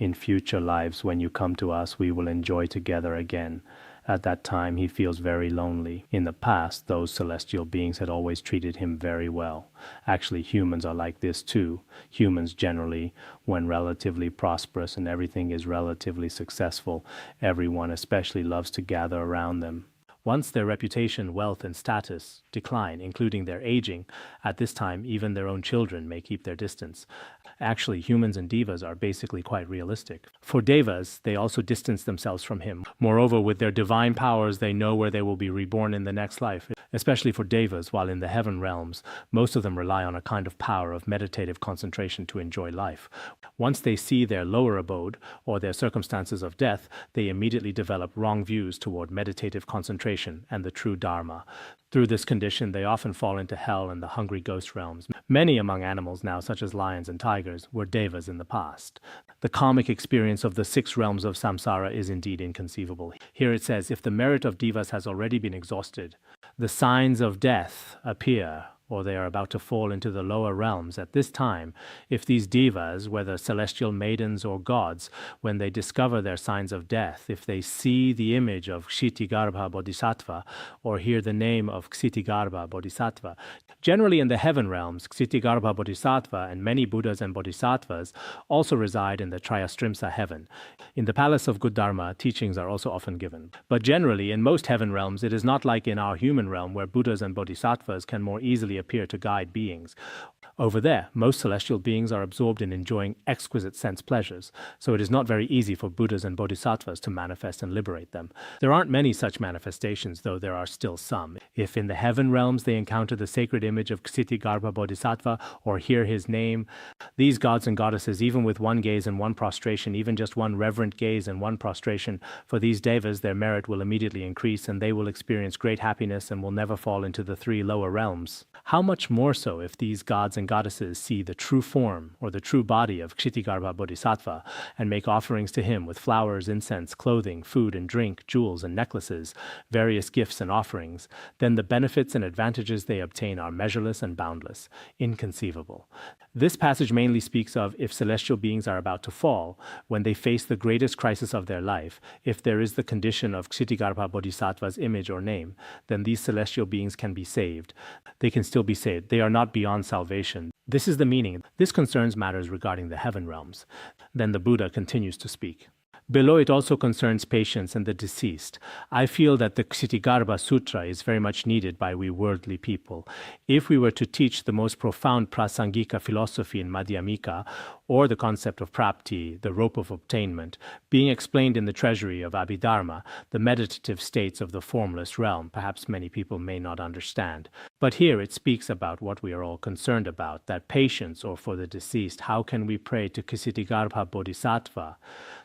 In future lives, when you come to us, we will enjoy together again. At that time, he feels very lonely. In the past, those celestial beings had always treated him very well. Actually, humans are like this too. Humans generally, when relatively prosperous and everything is relatively successful, everyone especially loves to gather around them. Once their reputation, wealth, and status decline, including their aging, at this time even their own children may keep their distance. Actually, humans and devas are basically quite realistic. For devas, they also distance themselves from him. Moreover, with their divine powers, they know where they will be reborn in the next life. Especially for devas, while in the heaven realms, most of them rely on a kind of power of meditative concentration to enjoy life. Once they see their lower abode, or their circumstances of death, they immediately develop wrong views toward meditative concentration and the true Dharma. Through this condition, they often fall into hell and the hungry ghost realms. Many among animals now, such as lions and tigers, were devas in the past. The karmic experience of the 6 realms of samsara is indeed inconceivable. Here it says, if the merit of devas has already been exhausted, the signs of death appear, or they are about to fall into the lower realms. At this time, if these devas, whether celestial maidens or gods, when they discover their signs of death, if they see the image of Ksitigarbha Bodhisattva or hear the name of Ksitigarbha Bodhisattva, generally in the heaven realms, Ksitigarbha Bodhisattva and many Buddhas and Bodhisattvas also reside in the Trayastrimsa heaven. In the palace of good Dharma, teachings are also often given. But generally, in most heaven realms, it is not like in our human realm where Buddhas and Bodhisattvas can more easily appear to guide beings. Over there, most celestial beings are absorbed in enjoying exquisite sense pleasures, so it is not very easy for Buddhas and Bodhisattvas to manifest and liberate them. There aren't many such manifestations, though there are still some. If in the heaven realms they encounter the sacred image of Ksitigarbha Bodhisattva or hear his name, these gods and goddesses, even with one gaze and one prostration, even just one reverent gaze and one prostration, for these devas their merit will immediately increase and they will experience great happiness and will never fall into the 3 lower realms. How much more so if these gods and goddesses see the true form or the true body of Ksitigarbha Bodhisattva and make offerings to him with flowers, incense, clothing, food and drink, jewels and necklaces, various gifts and offerings, then the benefits and advantages they obtain are measureless and boundless, inconceivable. This passage mainly speaks of if celestial beings are about to fall, when they face the greatest crisis of their life, if there is the condition of Ksitigarbha Bodhisattva's image or name, then these celestial beings can be saved. They can still be saved. They are not beyond salvation. This is the meaning. This concerns matters regarding the heaven realms. Then the Buddha continues to speak. Below it also concerns patience and the deceased. I feel that the Ksitigarbha Sutra is very much needed by we worldly people. If we were to teach the most profound prasangika philosophy in Madhyamika, or the concept of prapti, the rope of obtainment, being explained in the treasury of Abhidharma, the meditative states of the formless realm, perhaps many people may not understand. But here it speaks about what we are all concerned about, that patience, or for the deceased, how can we pray to Ksitigarbha Bodhisattva?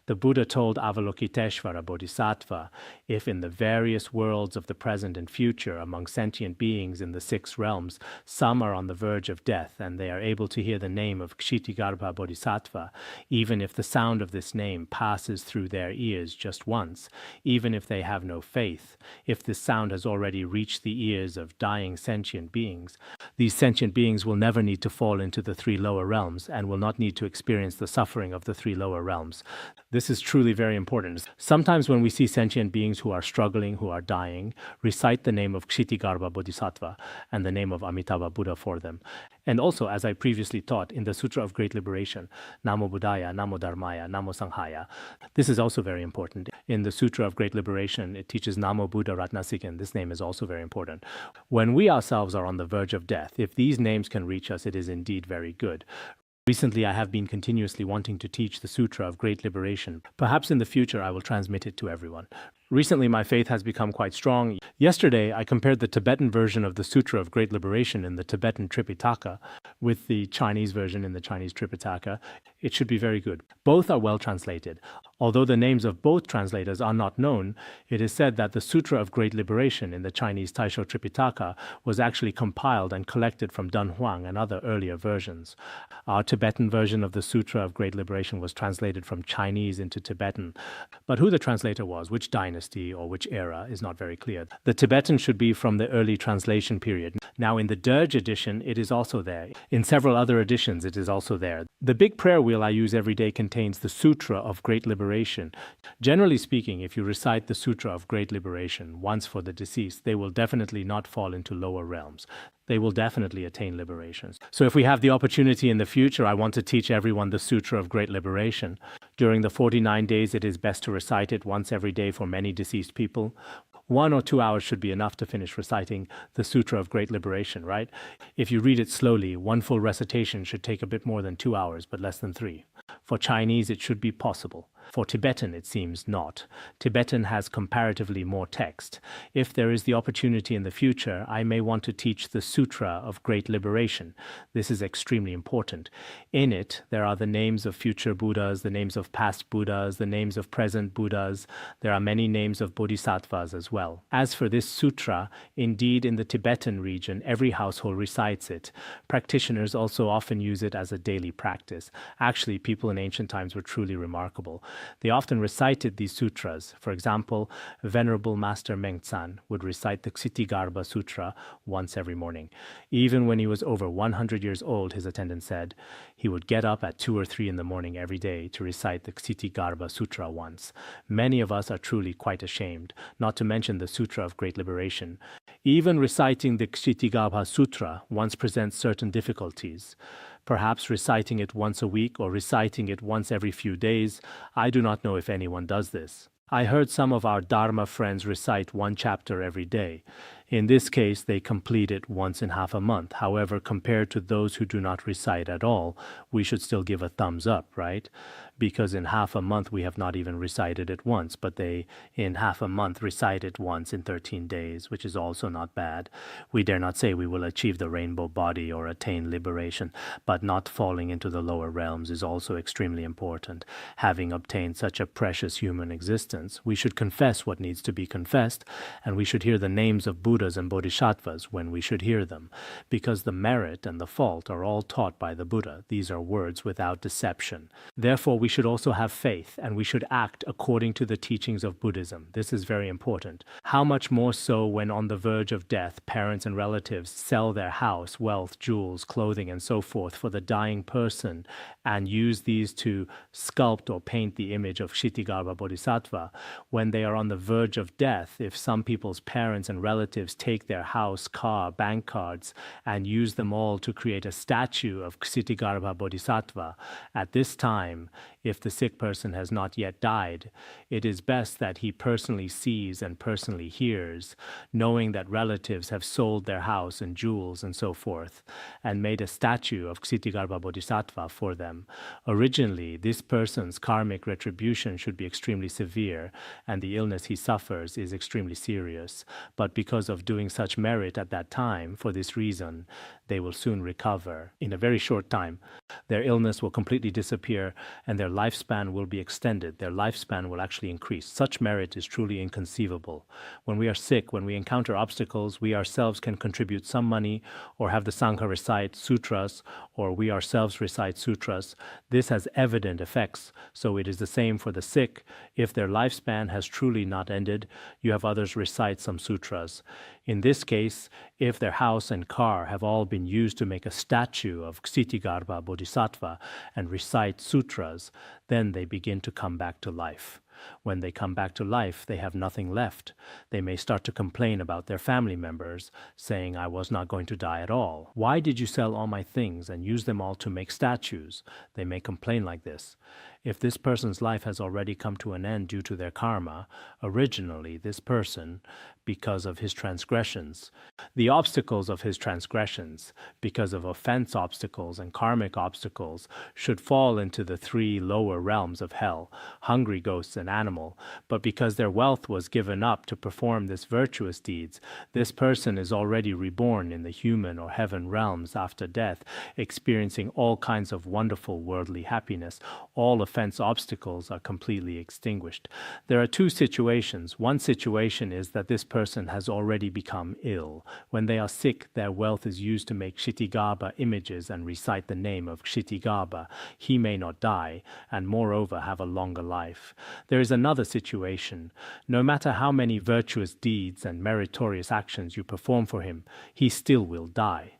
The Buddha told Avalokiteshvara Bodhisattva, if in the various worlds of the present and future among sentient beings in the 6 realms, some are on the verge of death and they are able to hear the name of Ksitigarbha Bodhisattva, even if the sound of this name passes through their ears just once, even if they have no faith, if this sound has already reached the ears of dying sentient beings, these sentient beings will never need to fall into the 3 lower realms and will not need to experience the suffering of the 3 lower realms. This is truly very important. Sometimes when we see sentient beings who are struggling, who are dying, recite the name of Ksitigarbha Bodhisattva and the name of Amitabha Buddha for them. And also, as I previously taught in the Sutra of Great Liberation, Namo Buddhaya, Namo Dharmaya, Namo Sanghaya. This is also very important. In the Sutra of Great Liberation, it teaches Namo Buddha Ratnasikan. This name is also very important. When we ourselves are on the verge of death, if these names can reach us, it is indeed very good. Recently, I have been continuously wanting to teach the Sutra of Great Liberation. Perhaps in the future, I will transmit it to everyone. Recently, my faith has become quite strong. Yesterday, I compared the Tibetan version of the Sutra of Great Liberation in the Tibetan Tripitaka with the Chinese version in the Chinese Tripitaka. It should be very good. Both are well translated. Although the names of both translators are not known, it is said that the Sutra of Great Liberation in the Chinese Taisho Tripitaka was actually compiled and collected from Dun Huang and other earlier versions. Our Tibetan version of the Sutra of Great Liberation was translated from Chinese into Tibetan. But who the translator was, which dynasty or which era, is not very clear. The Tibetan should be from the early translation period. Now in the Dirge edition, it is also there. In several other editions, it is also there. The big prayer wheel material I use every day contains the Sutra of Great Liberation. Generally speaking, if you recite the Sutra of Great Liberation once for the deceased, they will definitely not fall into lower realms. They will definitely attain liberations. So if we have the opportunity in the future, I want to teach everyone the Sutra of Great Liberation. During the 49 days, it is best to recite it once every day for many deceased people. 1 or 2 hours should be enough to finish reciting the Sutra of Great Liberation, right? If you read it slowly, one full recitation should take a bit more than 2 hours, but less than 3. For Chinese, it should be possible. For Tibetan, it seems not. Tibetan has comparatively more text. If there is the opportunity in the future, I may want to teach the Sutra of Great Liberation. This is extremely important. In it, there are the names of future Buddhas, the names of past Buddhas, the names of present Buddhas. There are many names of Bodhisattvas as well. As for this sutra, indeed in the Tibetan region, every household recites it. Practitioners also often use it as a daily practice. Actually, people in ancient times were truly remarkable. They often recited these sutras. For example, Venerable Master Mengtsan would recite the Ksitigarbha Sutra once every morning. Even when he was over 100 years old, his attendant said, he would get up at 2 or 3 in the morning every day to recite the Ksitigarbha Sutra once. Many of us are truly quite ashamed, not to mention the Sutra of Great Liberation. Even reciting the Ksitigarbha Sutra once presents certain difficulties. Perhaps reciting it once a week or reciting it once every few days. I do not know if anyone does this. I heard some of our Dharma friends recite 1 chapter every day. In this case, they complete it once in half a month. However, compared to those who do not recite at all, we should still give a thumbs up, right? Because in half a month we have not even recited it once, but they in half a month recite it once in 13 days, which is also not bad. We dare not say we will achieve the rainbow body or attain liberation, but not falling into the lower realms is also extremely important. Having obtained such a precious human existence, we should confess what needs to be confessed, and we should hear the names of Buddhas and Bodhisattvas when we should hear them, because the merit and the fault are all taught by the Buddha. These are words without deception. Therefore, we should also have faith, and we should act according to the teachings of Buddhism. This is very important. How much more so when on the verge of death, parents and relatives sell their house, wealth, jewels, clothing, and so forth for the dying person, and use these to sculpt or paint the image of Ksitigarbha Bodhisattva. When they are on the verge of death, if some people's parents and relatives take their house, car, bank cards, and use them all to create a statue of Ksitigarbha Bodhisattva, at this time, if the sick person has not yet died, it is best that he personally sees and personally hears, knowing that relatives have sold their house and jewels and so forth, and made a statue of Ksitigarbha Bodhisattva for them. Originally, this person's karmic retribution should be extremely severe, and the illness he suffers is extremely serious. But because of doing such merit at that time, for this reason, they will soon recover. In a very short time, their illness will completely disappear, and their lifespan will be extended. Their lifespan will actually increase. Such merit is truly inconceivable. When we are sick, when we encounter obstacles, we ourselves can contribute some money or have the Sangha recite sutras, or we ourselves recite sutras. This has evident effects, so it is the same for the sick. If their lifespan has truly not ended, you have others recite some sutras. In this case, if their house and car have all been used to make a statue of Ksitigarbha Bodhisattva and recite sutras, then they begin to come back to life. When they come back to life, they have nothing left. They may start to complain about their family members, saying, I was not going to die at all. Why did you sell all my things and use them all to make statues? They may complain like this. If this person's life has already come to an end due to their karma, originally this person, because of his transgressions, the obstacles of his transgressions, because of offense obstacles and karmic obstacles, should fall into the 3 lower realms of hell, hungry ghosts and animal. But because their wealth was given up to perform this virtuous deeds, this person is already reborn in the human or heaven realms after death, experiencing all kinds of wonderful worldly happiness. All offense obstacles are completely extinguished. There are 2 situations. One situation is that this person has already become ill. When they are sick, their wealth is used to make Ksitigarbha images and recite the name of Ksitigarbha. He may not die, and moreover have a longer life. There is another situation. No matter how many virtuous deeds and meritorious actions you perform for him, he still will die.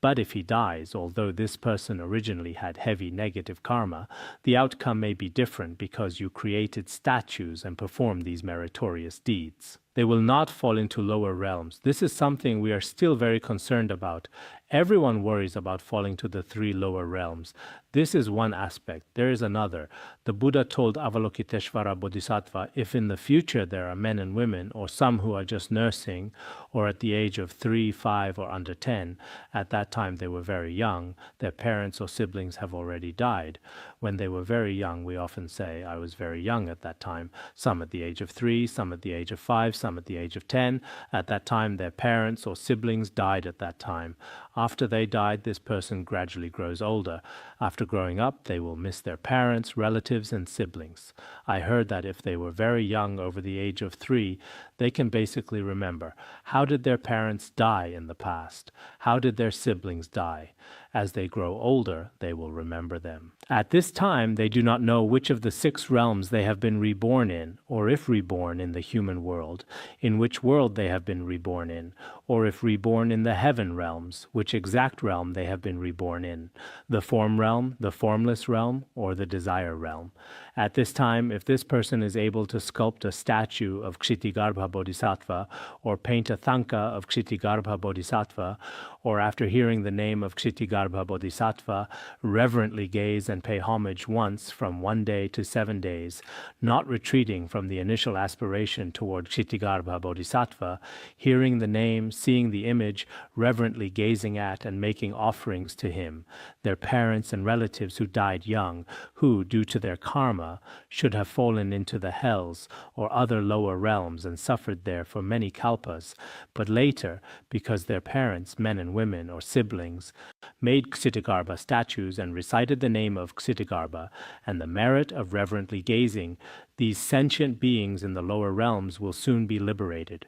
But if he dies, although this person originally had heavy negative karma, the outcome may be different because you created statues and performed these meritorious deeds. They will not fall into lower realms. This is something we are still very concerned about. Everyone worries about falling to the 3 lower realms. This is one aspect. There is another. The Buddha told Avalokiteshvara Bodhisattva, if in the future there are men and women, or some who are just nursing, or at the age of 3, 5, or under 10, at that time they were very young, their parents or siblings have already died. When they were very young, we often say, I was very young at that time. Some at the age of 3, some at the age of 5, some at the age of 10. At that time, their parents or siblings died at that time. After they died, this person gradually grows older. After growing up, they will miss their parents, relatives, and siblings. I heard that if they were very young, over the age of 3, they can basically remember, how did their parents die in the past? How did their siblings die? As they grow older, they will remember them. At this time, they do not know which of the 6 realms they have been reborn in, or if reborn in the human world, in which world they have been reborn in, or if reborn in the heaven realms, which exact realm they have been reborn in, the form realm, the formless realm, or the desire realm. At this time, if this person is able to sculpt a statue of Ksitigarbha Bodhisattva, or paint a thangka of Ksitigarbha Bodhisattva, or after hearing the name of Ksitigarbha Bodhisattva, reverently gaze and pay homage once from 1 day to 7 days, not retreating from the initial aspiration toward Ksitigarbha Bodhisattva, hearing the name, seeing the image, reverently gazing at and making offerings to him, their parents and relatives who died young, who, due to their karma, should have fallen into the hells or other lower realms and suffered there for many kalpas, but later, because their parents, men and women or siblings, made Ksitigarbha statues and recited the name of Ksitigarbha and the merit of reverently gazing, these sentient beings in the lower realms will soon be liberated.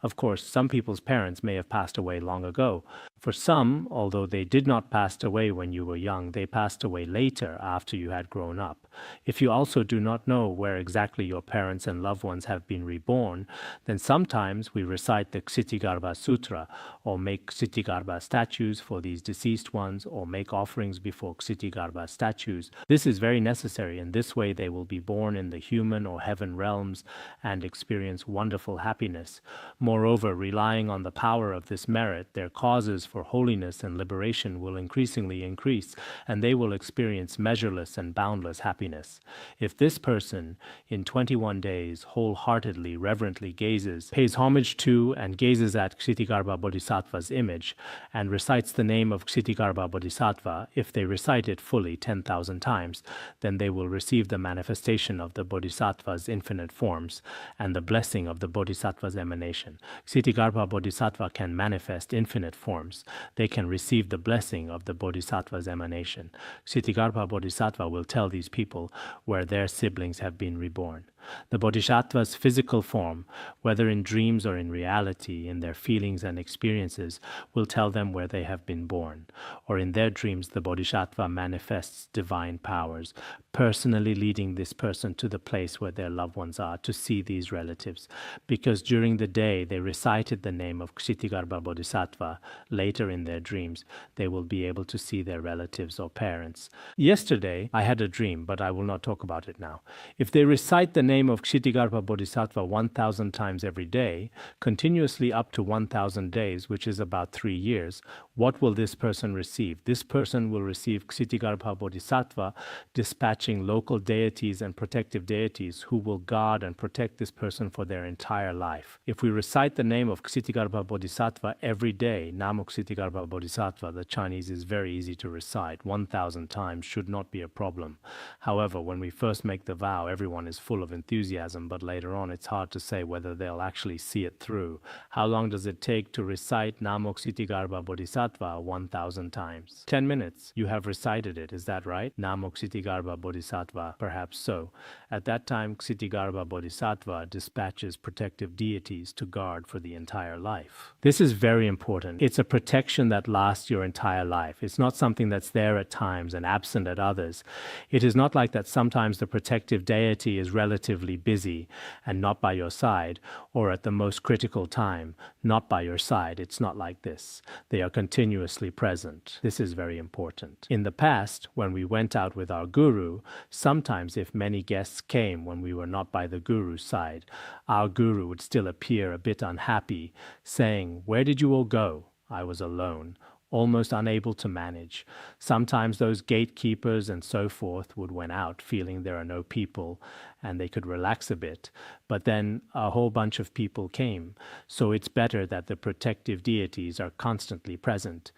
Of course, some people's parents may have passed away long ago. For some, although they did not pass away when you were young, they passed away later after you had grown up. If you also do not know where exactly your parents and loved ones have been reborn, then sometimes we recite the Ksitigarbha Sutra, or make Ksitigarbha statues for these deceased ones, or make offerings before Ksitigarbha statues. This is very necessary. In this way they will be born in the human or heaven realms and experience wonderful happiness. Moreover, relying on the power of this merit, their causes for holiness and liberation will increasingly increase, and they will experience measureless and boundless happiness. If this person, in 21 days, wholeheartedly, reverently gazes, pays homage to, and gazes at Ksitigarbha Bodhisattva's image, and recites the name of Ksitigarbha Bodhisattva, if they recite it fully 10,000 times, then they will receive the manifestation of the Bodhisattva's infinite forms, and the blessing of the Bodhisattva's emanation. Ksitigarbha Bodhisattva can manifest infinite forms. They can receive the blessing of the Bodhisattva's emanation. Ksitigarbha Bodhisattva will tell these people where their siblings have been reborn. The Bodhisattva's physical form, whether in dreams or in reality, in their feelings and experiences, will tell them where they have been born. Or in their dreams, the Bodhisattva manifests divine powers, personally leading this person to the place where their loved ones are to see these relatives. Because during the day they recited the name of Ksitigarbha Bodhisattva, later in their dreams, they will be able to see their relatives or parents. Yesterday, I had a dream, but I will not talk about it now. If they recite the name of Ksitigarbha Bodhisattva 1,000 times every day, continuously up to 1,000 days, which is about 3 years, what will this person receive? This person will receive Ksitigarbha Bodhisattva dispatching local deities and protective deities who will guard and protect this person for their entire life. If we recite the name of Ksitigarbha Bodhisattva every day, Namo Ksitigarbha Bodhisattva, the Chinese is very easy to recite, 1,000 times should not be a problem. However, when we first make the vow, everyone is full of enthusiasm, but later on it's hard to say whether they'll actually see it through. How long does it take to recite Namo Ksitigarbha Bodhisattva 1,000 times? 10 minutes. You have recited it, is that right? Namo Ksitigarbha Bodhisattva, perhaps so. At that time, Ksitigarbha Bodhisattva dispatches protective deities to guard for the entire life. This is very important. It's a protection that lasts your entire life. It's not something that's there at times and absent at others. It is not like that sometimes the protective deity is relatively busy and not by your side, or at the most critical time, not by your side. It's not like this. They are continuing continuously present. This is very important. In the past, when we went out with our guru, sometimes if many guests came when we were not by the guru's side, our guru would still appear a bit unhappy, saying, "Where did you all go? I was alone," almost unable to manage. Sometimes those gatekeepers and so forth would went out feeling there are no people and they could relax a bit. But then a whole bunch of people came. So it's better that the protective deities are constantly present.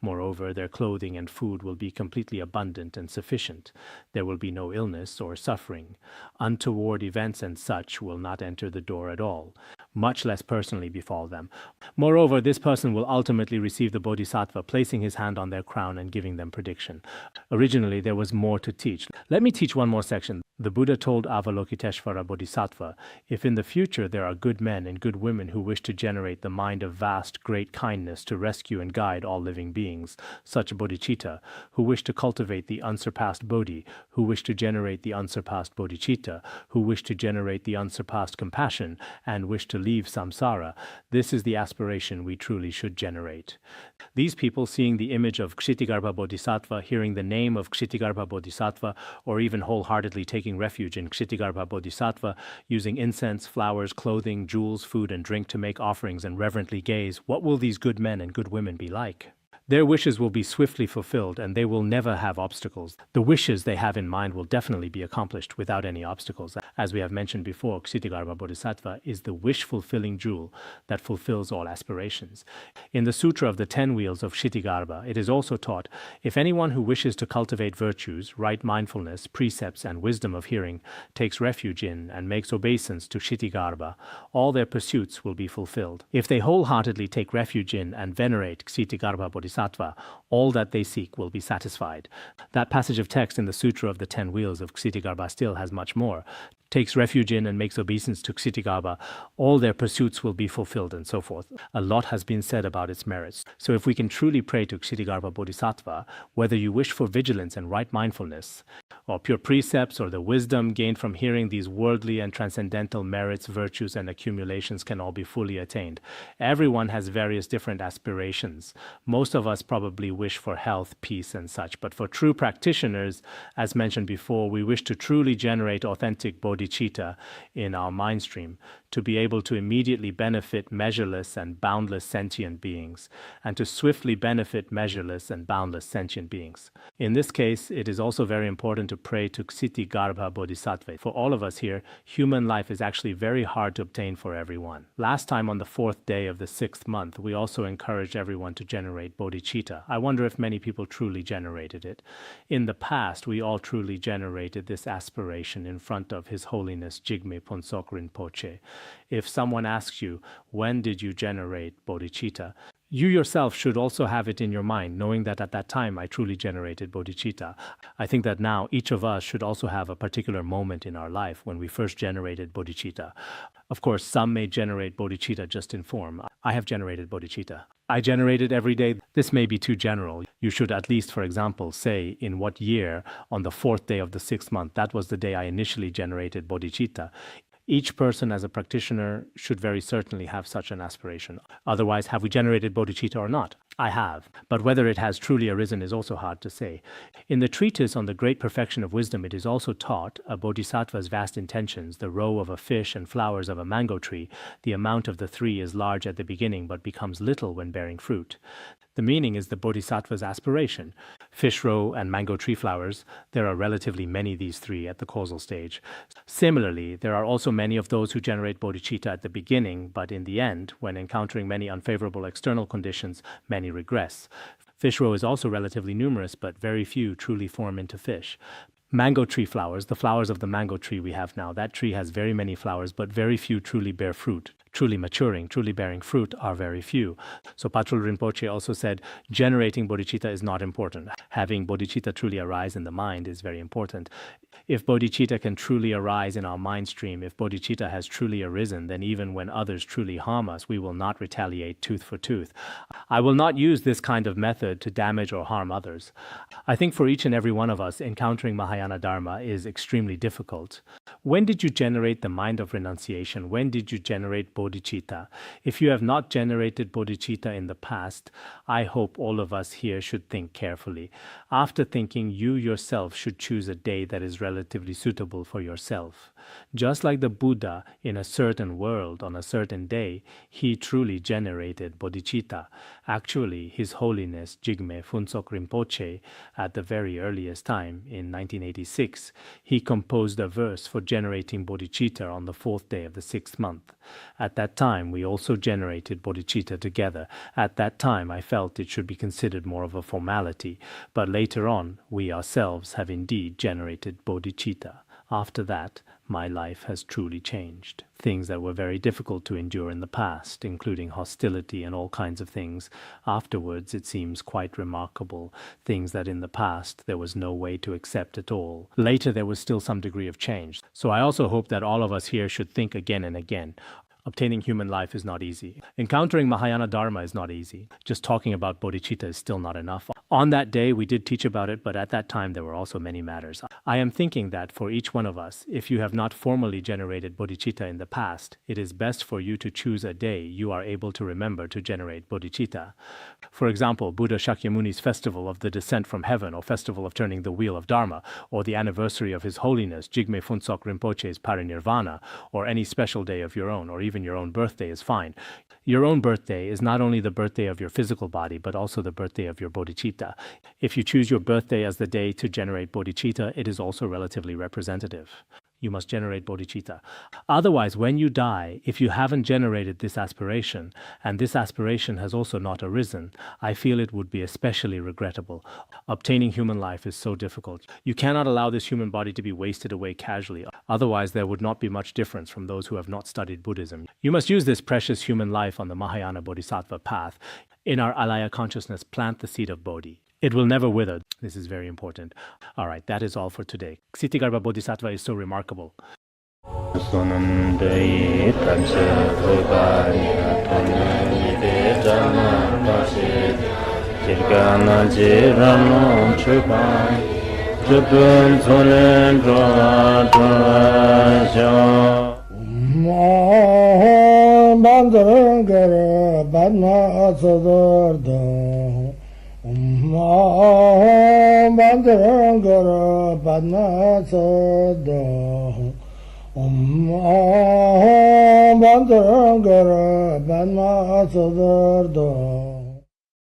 Moreover, their clothing and food will be completely abundant and sufficient. There will be no illness or suffering. Untoward events and such will not enter the door at all, much less personally befall them. Moreover, this person will ultimately receive the Bodhisattva, placing his hand on their crown and giving them prediction. Originally, there was more to teach. Let me teach one more section. The Buddha told Avalokiteshvara Bodhisattva, if in the future there are good men and good women who wish to generate the mind of vast, great kindness to rescue and guide all living beings, such bodhicitta, who wish to cultivate the unsurpassed bodhi, who wish to generate the unsurpassed bodhicitta, who wish to generate the unsurpassed compassion, and wish to leave samsara, this is the aspiration we truly should generate. These people, seeing the image of Ksitigarbha Bodhisattva, hearing the name of Ksitigarbha Bodhisattva, or even wholeheartedly taking refuge in Ksitigarbha Bodhisattva, using incense, flowers, clothing, jewels, food, and drink to make offerings and reverently gaze, what will these good men and good women be like? Their wishes will be swiftly fulfilled, and they will never have obstacles. The wishes they have in mind will definitely be accomplished without any obstacles. As we have mentioned before, Ksitigarbha Bodhisattva is the wish-fulfilling jewel that fulfills all aspirations. In the Sutra of the 10 Wheels of Ksitigarbha, it is also taught, if anyone who wishes to cultivate virtues, right mindfulness, precepts, and wisdom of hearing, takes refuge in and makes obeisance to Ksitigarbha, all their pursuits will be fulfilled. If they wholeheartedly take refuge in and venerate Ksitigarbha Bodhisattva, all that they seek will be satisfied. That passage of text in the Sutra of the 10 Wheels of Ksitigarbha still has much more. Takes refuge in and makes obeisance to Ksitigarbha, all their pursuits will be fulfilled, and so forth. A lot has been said about its merits. So if we can truly pray to Ksitigarbha Bodhisattva, whether you wish for vigilance and right mindfulness, or pure precepts, or the wisdom gained from hearing, these worldly and transcendental merits, virtues, and accumulations can all be fully attained. Everyone has various different aspirations. Most of us probably wish for health, peace, and such, but for true practitioners, as mentioned before, we wish to truly generate authentic bodhicitta in our mind stream, to be able to immediately benefit measureless and boundless sentient beings, and to swiftly benefit measureless and boundless sentient beings. In this case, it is also very important to pray to Ksitigarbha Bodhisattva. For all of us here, human life is actually very hard to obtain for everyone. Last time on the 4th day of the 6th month, we also encouraged everyone to generate bodhicitta. I wonder if many people truly generated it. In the past, we all truly generated this aspiration in front of His Holiness Jigme Phuntsok Rinpoche. If someone asks you, when did you generate bodhicitta? You yourself should also have it in your mind, knowing that at that time I truly generated bodhicitta. I think that now each of us should also have a particular moment in our life when we first generated bodhicitta. Of course, some may generate bodhicitta just in form. I have generated bodhicitta. I generate it every day. This may be too general. You should at least, for example, say in what year on the 4th day of the 6th month. That was the day I initially generated bodhicitta. Each person as a practitioner should very certainly have such an aspiration. Otherwise, have we generated bodhicitta or not? I have. But whether it has truly arisen is also hard to say. In the treatise on the great perfection of wisdom, it is also taught a bodhisattva's vast intentions, the row of a fish and flowers of a mango tree, the amount of the three is large at the beginning but becomes little when bearing fruit. The meaning is the bodhisattva's aspiration. Fish row and mango tree flowers, there are relatively many these three at the causal stage. Similarly, there are also many of those who generate bodhicitta at the beginning, but in the end, when encountering many unfavorable external conditions, many regress. Fish row is also relatively numerous, but very few truly form into fish. Mango tree flowers, the flowers of the mango tree we have now, that tree has very many flowers, but very few truly bear fruit. Truly maturing, truly bearing fruit are very few. So Patrul Rinpoche also said, generating bodhicitta is not important. Having bodhicitta truly arise in the mind is very important. If bodhicitta can truly arise in our mind stream, if bodhicitta has truly arisen, then even when others truly harm us, we will not retaliate tooth for tooth. I will not use this kind of method to damage or harm others. I think for each and every one of us, encountering Mahayana Dharma is extremely difficult. When did you generate the mind of renunciation? When did you generate bodhicitta? If you have not generated bodhicitta in the past, I hope all of us here should think carefully. After thinking, you yourself should choose a day that is relatively suitable for yourself. Just like the Buddha in a certain world on a certain day, he truly generated bodhicitta. Actually, His Holiness Jigme Phuntsok Rinpoche, at the very earliest time, in 1986, he composed a verse for generating bodhicitta on the 4th day of the 6th month. At that time, we also generated bodhicitta together. At that time, I felt it should be considered more of a formality, but later on, we ourselves have indeed generated bodhicitta. After that, my life has truly changed. Things that were very difficult to endure in the past, including hostility and all kinds of things, afterwards it seems quite remarkable. Things that in the past there was no way to accept at all. Later there was still some degree of change. So I also hope that all of us here should think again and again. Obtaining human life is not easy. Encountering Mahayana Dharma is not easy. Just talking about bodhicitta is still not enough. On that day, we did teach about it, but at that time, there were also many matters. I am thinking that for each one of us, if you have not formally generated bodhicitta in the past, it is best for you to choose a day you are able to remember to generate bodhicitta. For example, Buddha Shakyamuni's festival of the descent from heaven, or festival of turning the wheel of Dharma, or the anniversary of His Holiness Jigme Phuntsok Rinpoche's parinirvana, or any special day of your own, or even your own birthday is fine. Your own birthday is not only the birthday of your physical body, but also the birthday of your bodhicitta. If you choose your birthday as the day to generate bodhicitta, it is also relatively representative. You must generate bodhicitta. Otherwise, when you die, if you haven't generated this aspiration, and this aspiration has also not arisen, I feel it would be especially regrettable. Obtaining human life is so difficult. You cannot allow this human body to be wasted away casually. Otherwise, there would not be much difference from those who have not studied Buddhism. You must use this precious human life on the Mahayana Bodhisattva path. In our alaya consciousness, plant the seed of Bodhi. It will never wither. This is very important. All right, that is all for today. Ksitigarbha Bodhisattva is so remarkable. Bandharangara Padmasada Bandharangara Padmasada